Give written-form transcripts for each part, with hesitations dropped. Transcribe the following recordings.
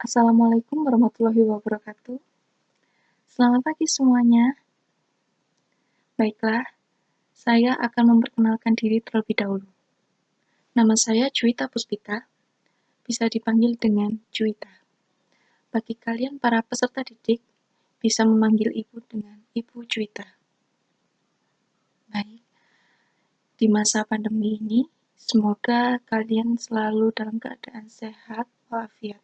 Assalamualaikum warahmatullahi wabarakatuh. Selamat pagi semuanya. Baiklah, saya akan memperkenalkan diri terlebih dahulu. Nama saya Juwita Puspita, bisa dipanggil dengan Juwita. Bagi kalian para peserta didik, bisa memanggil Ibu dengan Ibu Juwita. Baik, di masa pandemi ini, semoga kalian selalu dalam keadaan sehat walafiat.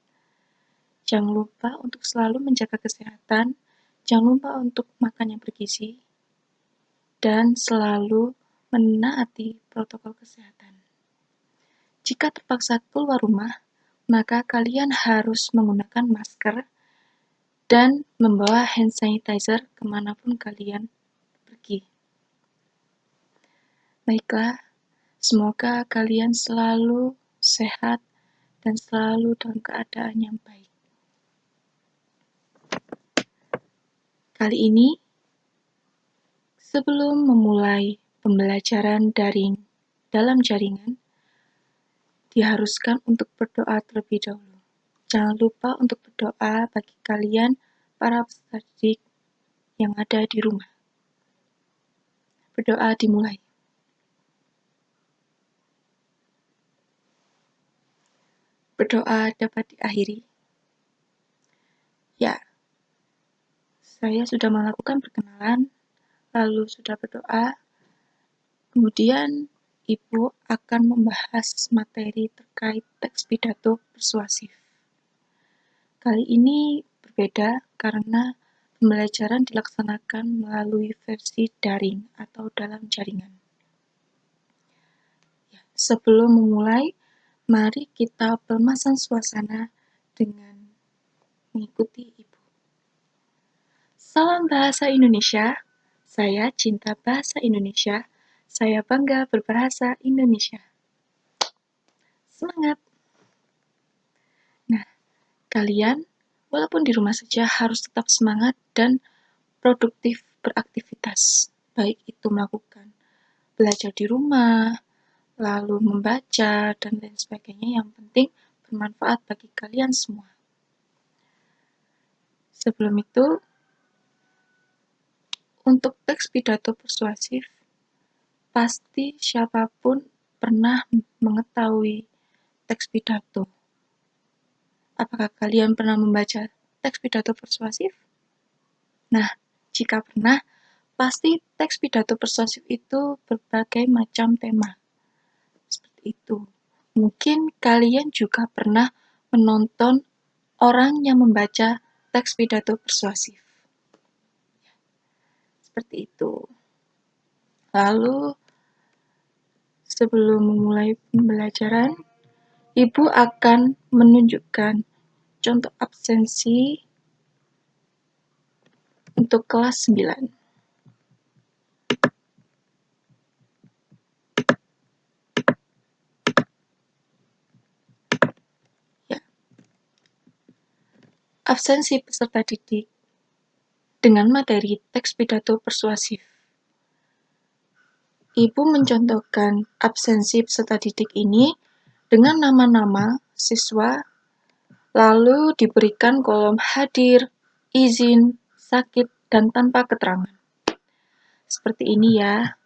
Jangan lupa untuk selalu menjaga kesehatan, jangan lupa untuk makan yang bergizi, dan selalu menaati protokol kesehatan. Jika terpaksa keluar rumah, maka kalian harus menggunakan masker dan membawa hand sanitizer kemanapun kalian pergi. Baiklah, semoga kalian selalu sehat dan selalu dalam keadaan yang baik. Kali ini, sebelum memulai pembelajaran daring dalam jaringan, diharuskan untuk berdoa terlebih dahulu. Jangan lupa untuk berdoa bagi kalian para peserta didik yang ada di rumah. Berdoa dimulai. Berdoa dapat diakhiri. Ya, saya sudah melakukan perkenalan, lalu sudah berdoa, kemudian Ibu akan membahas materi terkait teks pidato persuasif. Kali ini berbeda karena pembelajaran dilaksanakan melalui versi daring atau dalam jaringan. Sebelum memulai, mari kita permasalahan suasana dengan mengikuti Ibu. Salam Bahasa Indonesia, saya cinta bahasa Indonesia, saya bangga berbahasa Indonesia. Semangat! Nah, kalian walaupun di rumah saja harus tetap semangat dan produktif beraktivitas, baik itu melakukan belajar di rumah, lalu membaca, dan lain sebagainya. Yang penting bermanfaat bagi kalian semua. Sebelum itu, untuk teks pidato persuasif, pasti siapapun pernah mengetahui teks pidato. Apakah kalian pernah membaca teks pidato persuasif? Nah, jika pernah, pasti teks pidato persuasif itu berbagai macam tema. Seperti itu. Mungkin kalian juga pernah menonton orang yang membaca teks pidato persuasif. Seperti itu. Lalu, sebelum memulai pembelajaran, Ibu akan menunjukkan contoh absensi untuk kelas 9. Ya. Absensi peserta didik dengan materi teks pidato persuasif. Ibu mencontohkan absensi peserta didik ini dengan nama-nama siswa, lalu diberikan kolom hadir, izin, sakit, dan tanpa keterangan. Seperti ini ya.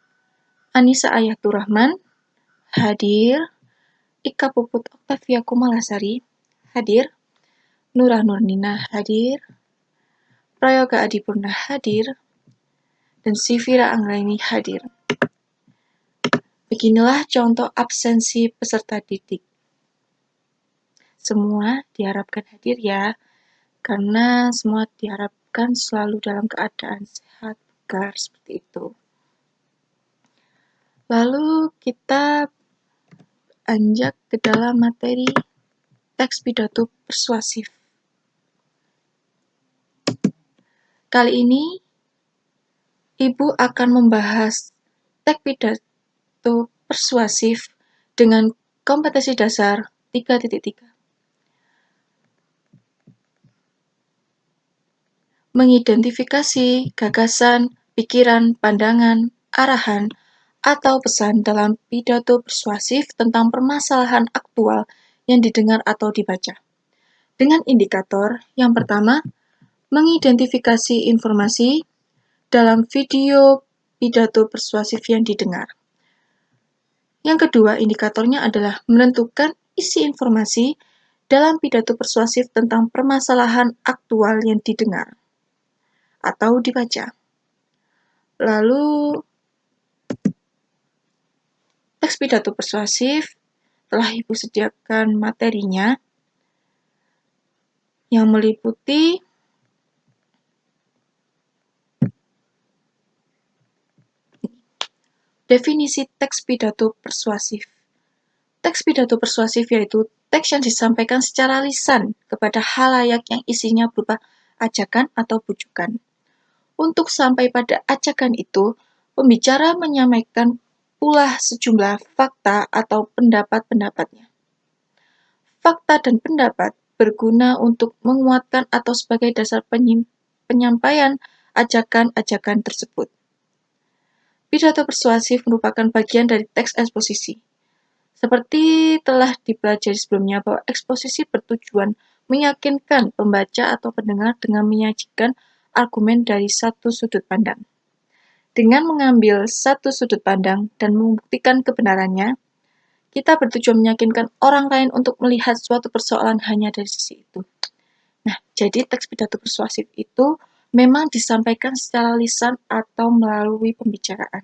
Anissa Ayatur Rahman, hadir. Ika Puput Oktavia Kumalasari, hadir. Nurah Nurnina, hadir. Prayoga Adipurna, hadir. Dan Sivira Anggraini, hadir. Beginilah contoh absensi peserta didik. Semua diharapkan hadir ya, karena semua diharapkan selalu dalam keadaan sehat, bugar, seperti itu. Lalu kita anjak ke dalam materi teks pidato persuasif. Kali ini, Ibu akan membahas teks pidato persuasif dengan kompetensi dasar 3.3. Mengidentifikasi gagasan, pikiran, pandangan, arahan, atau pesan dalam pidato persuasif tentang permasalahan aktual yang didengar atau dibaca. dengan indikator yang pertama, mengidentifikasi informasi dalam video pidato persuasif yang didengar. Yang kedua, indikatornya adalah menentukan isi informasi dalam pidato persuasif tentang permasalahan aktual yang didengar atau dibaca. Lalu, teks pidato persuasif telah Ibu sediakan materinya yang meliputi definisi teks pidato persuasif. Teks pidato persuasif yaitu teks yang disampaikan secara lisan kepada khalayak yang isinya berupa ajakan atau bujukan. Untuk sampai pada ajakan itu, pembicara menyampaikan pula sejumlah fakta atau pendapat-pendapatnya. Fakta dan pendapat berguna untuk menguatkan atau sebagai dasar penyampaian ajakan-ajakan tersebut. Pidato persuasif merupakan bagian dari teks eksposisi. Seperti telah dipelajari sebelumnya bahwa eksposisi bertujuan meyakinkan pembaca atau pendengar dengan menyajikan argumen dari satu sudut pandang. Dengan mengambil satu sudut pandang dan membuktikan kebenarannya, kita bertujuan meyakinkan orang lain untuk melihat suatu persoalan hanya dari sisi itu. Nah, jadi teks pidato persuasif itu memang disampaikan secara lisan atau melalui pembicaraan.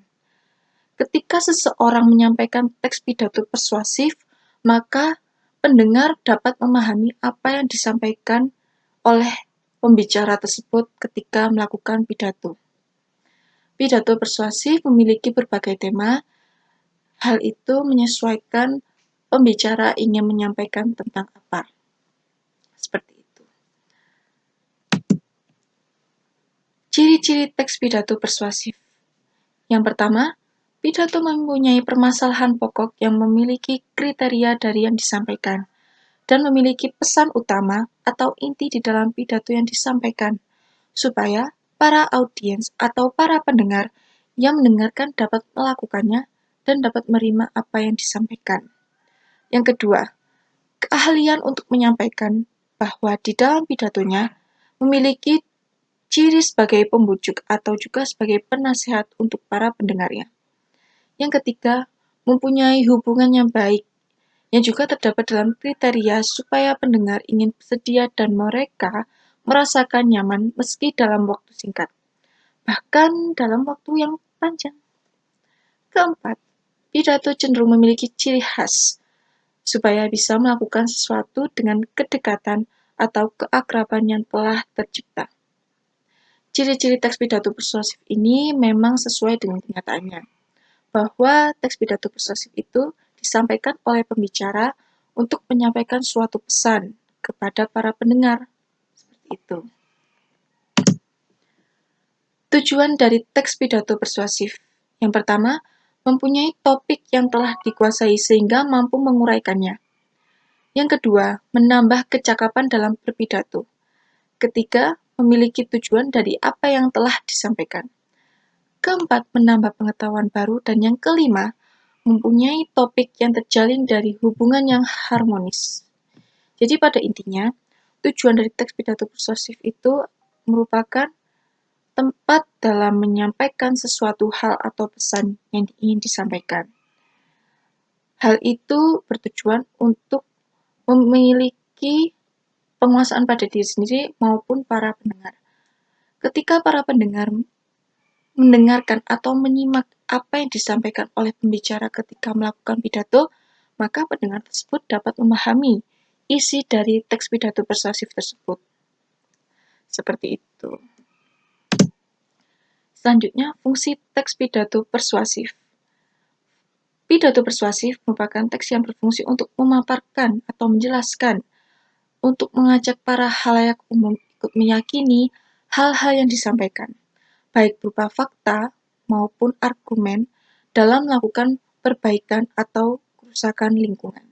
Ketika seseorang menyampaikan teks pidato persuasif, maka pendengar dapat memahami apa yang disampaikan oleh pembicara tersebut ketika melakukan pidato. Pidato persuasif memiliki berbagai tema. Hal itu menyesuaikan pembicara ingin menyampaikan tentang apa. Seperti itu. Ciri-ciri teks pidato persuasif. Yang pertama, pidato mempunyai permasalahan pokok yang memiliki kriteria dari yang disampaikan dan memiliki pesan utama atau inti di dalam pidato yang disampaikan, supaya para audiens atau para pendengar yang mendengarkan dapat melakukannya dan dapat menerima apa yang disampaikan. Yang kedua, keahlian untuk menyampaikan bahwa di dalam pidatonya memiliki ciri sebagai pembujuk atau juga sebagai penasihat untuk para pendengarnya. Yang ketiga, mempunyai hubungan yang baik, yang juga terdapat dalam kriteria supaya pendengar ingin bersedia dan mereka merasakan nyaman meski dalam waktu singkat, bahkan dalam waktu yang panjang. Keempat, pidato cenderung memiliki ciri khas, supaya bisa melakukan sesuatu dengan kedekatan atau keakraban yang telah tercipta. Ciri-ciri teks pidato persuasif ini memang sesuai dengan kenyataannya, bahwa teks pidato persuasif itu disampaikan oleh pembicara untuk menyampaikan suatu pesan kepada para pendengar. Seperti itu. Tujuan dari teks pidato persuasif. Yang pertama, mempunyai topik yang telah dikuasai sehingga mampu menguraikannya. Yang kedua, menambah kecakapan dalam berpidato. Ketiga, memiliki tujuan dari apa yang telah disampaikan. Keempat, menambah pengetahuan baru. Dan yang kelima, mempunyai topik yang terjalin dari hubungan yang harmonis. Jadi pada intinya, tujuan dari teks pidato persuasif itu merupakan tempat dalam menyampaikan sesuatu hal atau pesan yang ingin disampaikan. Hal itu bertujuan untuk memiliki penguasaan pada diri sendiri maupun para pendengar. Ketika para pendengar mendengarkan atau menyimak apa yang disampaikan oleh pembicara ketika melakukan pidato, maka pendengar tersebut dapat memahami isi dari teks pidato persuasif tersebut. Seperti itu. Selanjutnya, fungsi teks pidato persuasif. Pidato persuasif merupakan teks yang berfungsi untuk memaparkan atau menjelaskan, untuk mengajak para khalayak umum ikut meyakini hal-hal yang disampaikan, baik berupa fakta maupun argumen dalam melakukan perbaikan atau kerusakan lingkungan.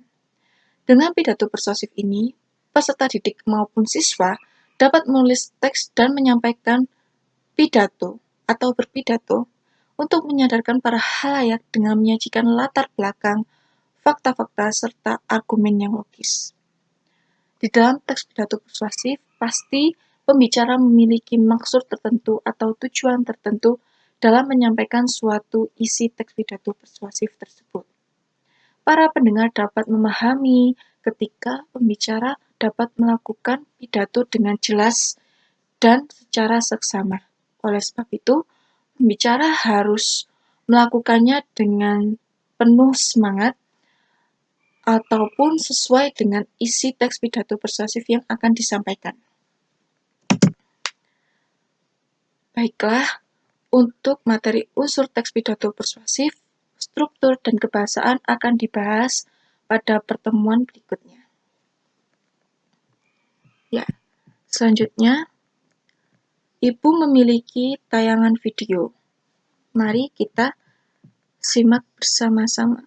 Dengan pidato persuasif ini, peserta didik maupun siswa dapat menulis teks dan menyampaikan pidato atau berpidato untuk menyadarkan para khalayak dengan menyajikan latar belakang, fakta-fakta, serta argumen yang logis. Di dalam teks pidato persuasif, pasti pembicara memiliki maksud tertentu atau tujuan tertentu dalam menyampaikan suatu isi teks pidato persuasif tersebut. Para pendengar dapat memahami ketika pembicara dapat melakukan pidato dengan jelas dan secara seksama. Oleh sebab itu, pembicara harus melakukannya dengan penuh semangat ataupun sesuai dengan isi teks pidato persuasif yang akan disampaikan. Baiklah, untuk materi unsur teks pidato persuasif, struktur dan kebahasaan akan dibahas pada pertemuan berikutnya. Ya, selanjutnya, Ibu memiliki tayangan video. Mari kita simak bersama-sama.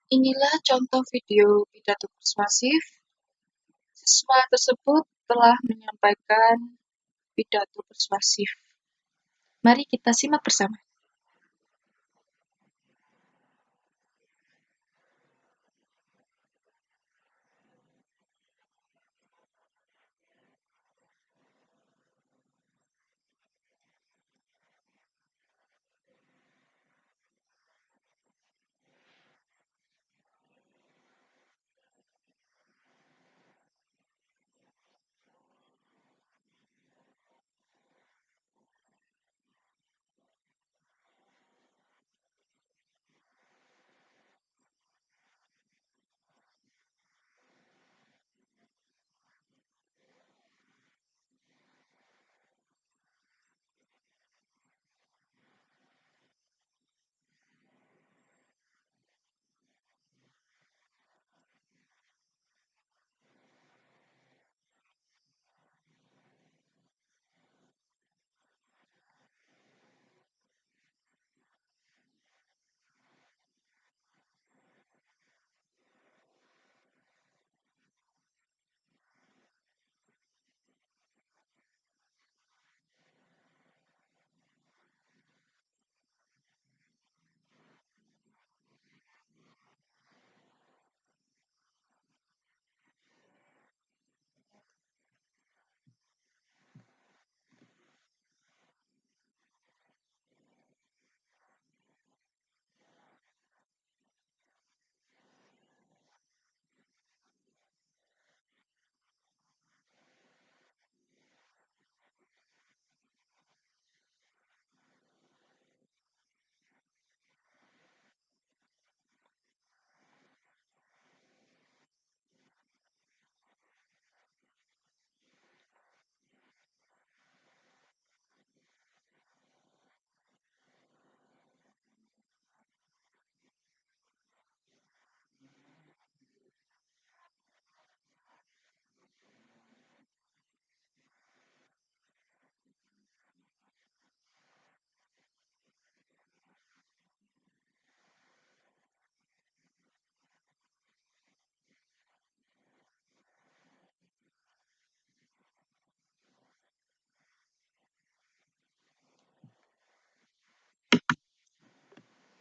Inilah contoh video pidato persuasif. Siswa tersebut telah menyampaikan pidato persuasif. Mari kita simak bersama.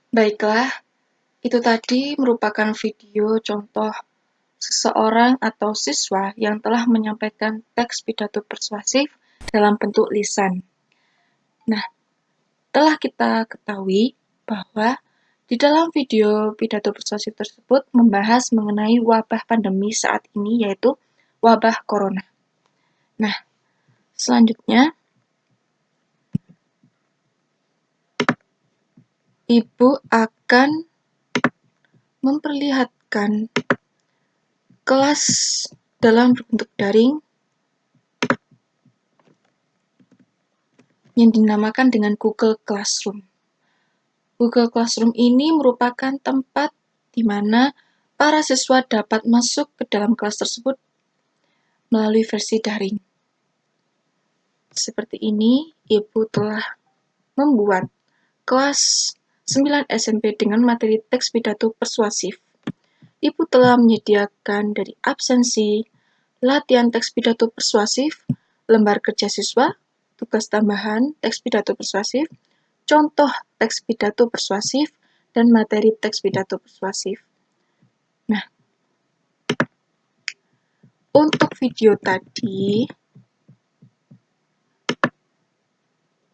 Baiklah, itu tadi merupakan video contoh seseorang atau siswa yang telah menyampaikan teks pidato persuasif dalam bentuk lisan. Nah, telah kita ketahui bahwa di dalam video pidato persuasif tersebut membahas mengenai wabah pandemi saat ini, yaitu wabah corona. Nah, selanjutnya, Ibu akan memperlihatkan kelas dalam bentuk daring yang dinamakan dengan Google Classroom. Google Classroom ini merupakan tempat di mana para siswa dapat masuk ke dalam kelas tersebut melalui versi daring. Seperti ini, Ibu telah membuat kelas 9 SMP dengan materi teks pidato persuasif. Ibu telah menyediakan dari absensi, latihan teks pidato persuasif, lembar kerja siswa, tugas tambahan teks pidato persuasif, contoh teks pidato persuasif, dan materi teks pidato persuasif. Nah, untuk video tadi,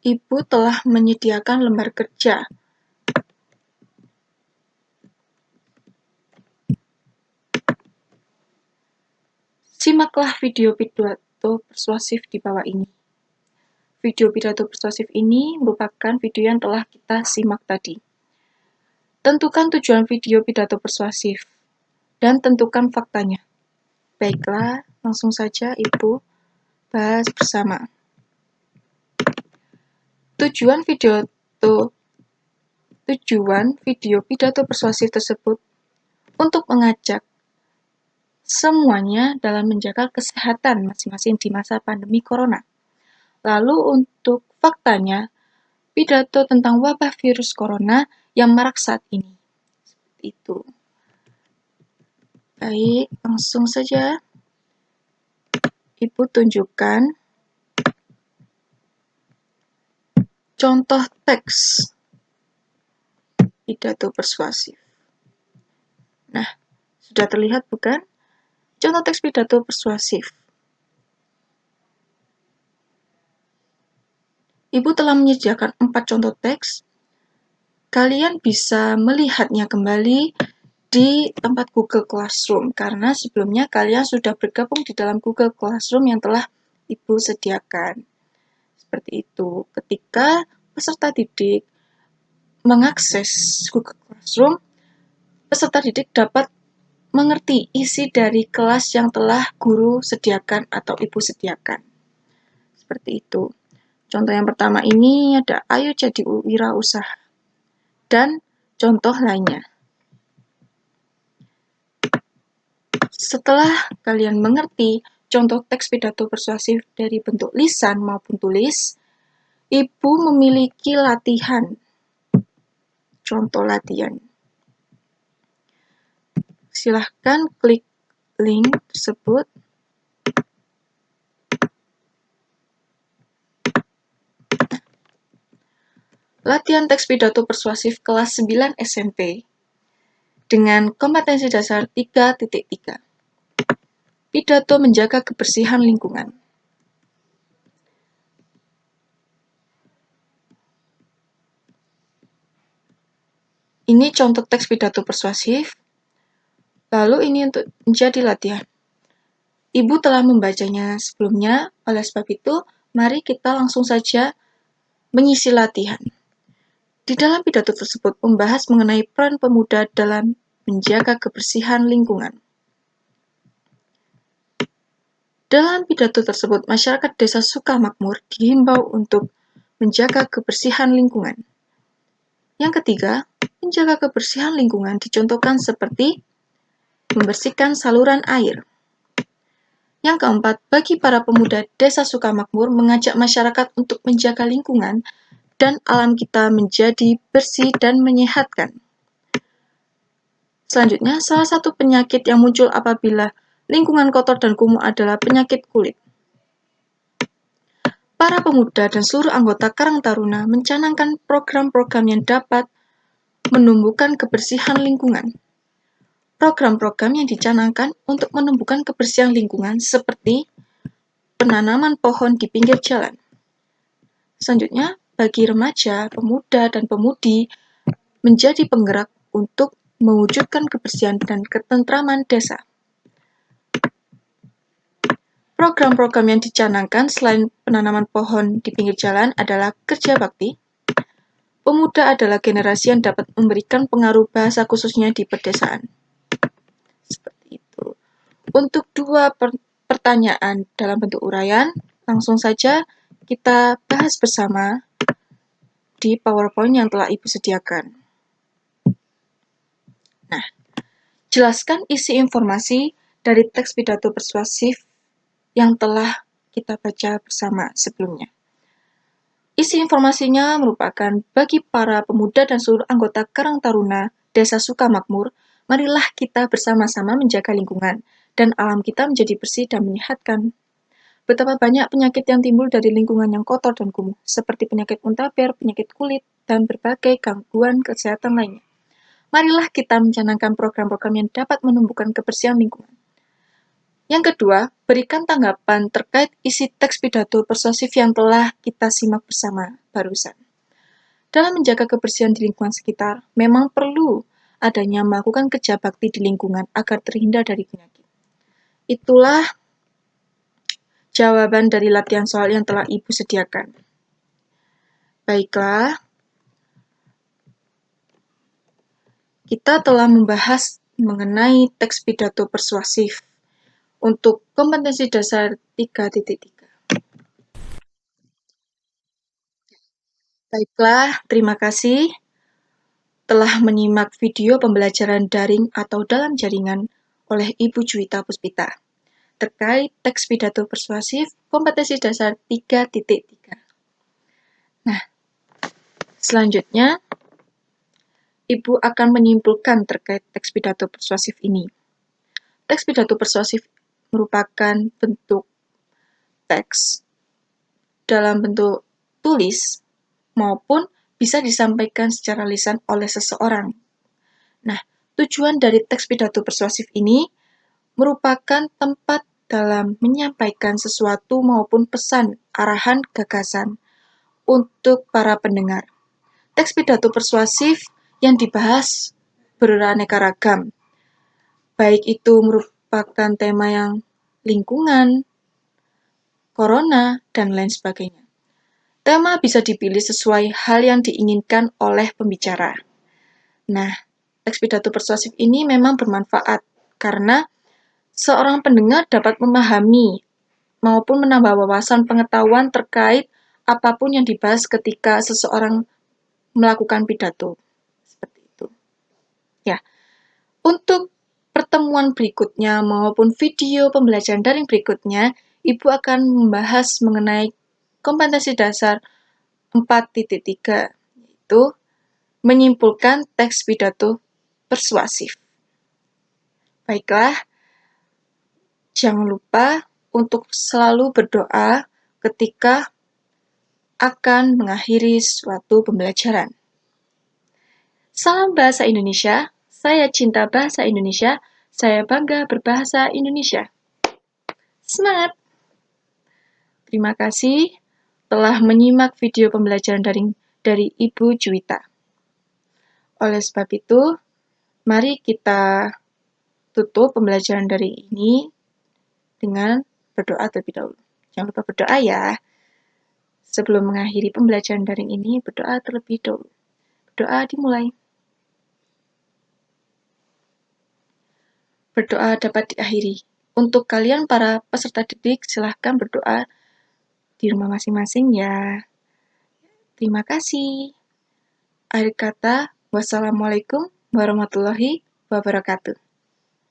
Ibu telah menyediakan lembar kerja. Simaklah video pidato persuasif di bawah ini. Video pidato persuasif ini merupakan video yang telah kita simak tadi. Tentukan tujuan video pidato persuasif dan tentukan faktanya. Baiklah, langsung saja Ibu bahas bersama. Tujuan video pidato persuasif tersebut untuk mengajak semuanya dalam menjaga kesehatan masing-masing di masa pandemi corona. Lalu untuk faktanya, pidato tentang wabah virus corona yang marak saat ini. Seperti itu. Baik, langsung saja Ibu tunjukkan contoh teks pidato persuasif. Nah, sudah terlihat bukan? Contoh teks pidato persuasif. Ibu telah menyediakan 4 contoh teks. Kalian bisa melihatnya kembali di tempat Google Classroom, karena sebelumnya kalian sudah bergabung di dalam Google Classroom yang telah Ibu sediakan. Seperti itu. Ketika peserta didik mengakses Google Classroom, peserta didik dapat mengerti isi dari kelas yang telah guru sediakan atau Ibu sediakan. Seperti itu. Contoh yang pertama ini ada ayo jadi wirausaha dan contoh lainnya. Setelah kalian mengerti contoh teks pidato persuasif dari bentuk lisan maupun tulis, Ibu memiliki latihan. Contoh latihan. Silahkan klik link tersebut. Latihan teks pidato persuasif kelas 9 SMP dengan kompetensi dasar 3.3. Pidato menjaga kebersihan lingkungan. Ini contoh teks pidato persuasif. Lalu ini untuk menjadi latihan. Ibu telah membacanya sebelumnya, oleh sebab itu, mari kita langsung saja mengisi latihan. Di dalam pidato tersebut membahas mengenai peran pemuda dalam menjaga kebersihan lingkungan. Dalam pidato tersebut, masyarakat Desa Sukamakmur dihimbau untuk menjaga kebersihan lingkungan. Yang ketiga, menjaga kebersihan lingkungan dicontohkan seperti membersihkan saluran air. Yang keempat, bagi para pemuda Desa Sukamakmur mengajak masyarakat untuk menjaga lingkungan dan alam kita menjadi bersih dan menyehatkan. Selanjutnya, salah satu penyakit yang muncul apabila lingkungan kotor dan kumuh adalah penyakit kulit. Para pemuda dan seluruh anggota Karang Taruna mencanangkan program-program yang dapat menumbuhkan kebersihan lingkungan. Program-program yang dicanangkan untuk menumbuhkan kebersihan lingkungan seperti penanaman pohon di pinggir jalan. Selanjutnya, bagi remaja, pemuda, dan pemudi menjadi penggerak untuk mewujudkan kebersihan dan ketentraman desa. Program-program yang dicanangkan selain penanaman pohon di pinggir jalan adalah kerja bakti. Pemuda adalah generasi yang dapat memberikan pengaruh bahasa khususnya di pedesaan. Seperti itu. Untuk 2 pertanyaan dalam bentuk uraian, langsung saja kita bahas bersama di PowerPoint yang telah Ibu sediakan. Jelaskan isi informasi dari teks pidato persuasif yang telah kita baca bersama sebelumnya. Isi informasinya merupakan bagi para pemuda dan seluruh anggota Karang Taruna Desa Sukamakmur, marilah kita bersama-sama menjaga lingkungan dan alam kita menjadi bersih dan menyehatkan. Betapa banyak penyakit yang timbul dari lingkungan yang kotor dan kumuh, seperti penyakit muntaber, penyakit kulit, dan berbagai gangguan kesehatan lainnya. Marilah kita mencanangkan program-program yang dapat menumbuhkan kebersihan lingkungan. Yang kedua, berikan tanggapan terkait isi teks pidato persuasif yang telah kita simak bersama barusan. Dalam menjaga kebersihan di lingkungan sekitar, memang perlu adanya melakukan kerja bakti di lingkungan agar terhindar dari penyakit. Itulah jawaban dari latihan soal yang telah Ibu sediakan. Baiklah, kita telah membahas mengenai teks pidato persuasif untuk kompetensi dasar 3.3. Baiklah, terima kasih telah menyimak video pembelajaran daring atau dalam jaringan oleh Ibu Juwita Puspita terkait teks pidato persuasif kompetensi dasar 3.3. Nah, selanjutnya Ibu akan menyimpulkan terkait teks pidato persuasif ini. Teks pidato persuasif merupakan bentuk teks dalam bentuk tulis maupun bisa disampaikan secara lisan oleh seseorang. Nah, tujuan dari teks pidato persuasif ini merupakan tempat dalam menyampaikan sesuatu maupun pesan, arahan, gagasan untuk para pendengar. Teks pidato persuasif yang dibahas beraneka ragam, baik itu merupakan tema yang lingkungan, corona, dan lain sebagainya. Tema bisa dipilih sesuai hal yang diinginkan oleh pembicara. Nah, teks pidato persuasif ini memang bermanfaat karena seorang pendengar dapat memahami maupun menambah wawasan pengetahuan terkait apapun yang dibahas ketika seseorang melakukan pidato. Seperti itu. Ya, untuk pertemuan berikutnya maupun video pembelajaran daring berikutnya, Ibu akan membahas mengenai kompetensi dasar 4.3, yaitu menyimpulkan teks pidato persuasif. Baiklah, jangan lupa untuk selalu berdoa ketika akan mengakhiri suatu pembelajaran. Salam Bahasa Indonesia, saya cinta Bahasa Indonesia, saya bangga berbahasa Indonesia. Semangat! Terima kasih telah menyimak video pembelajaran daring dari Ibu Juwita. Oleh sebab itu, mari kita tutup pembelajaran daring ini dengan berdoa terlebih dahulu. Jangan lupa berdoa ya. Sebelum mengakhiri pembelajaran daring ini, berdoa terlebih dahulu. Berdoa dimulai. Berdoa dapat diakhiri. Untuk kalian para peserta didik, silahkan berdoa di rumah masing-masing ya. Terima kasih. Akhir kata, wassalamualaikum warahmatullahi wabarakatuh.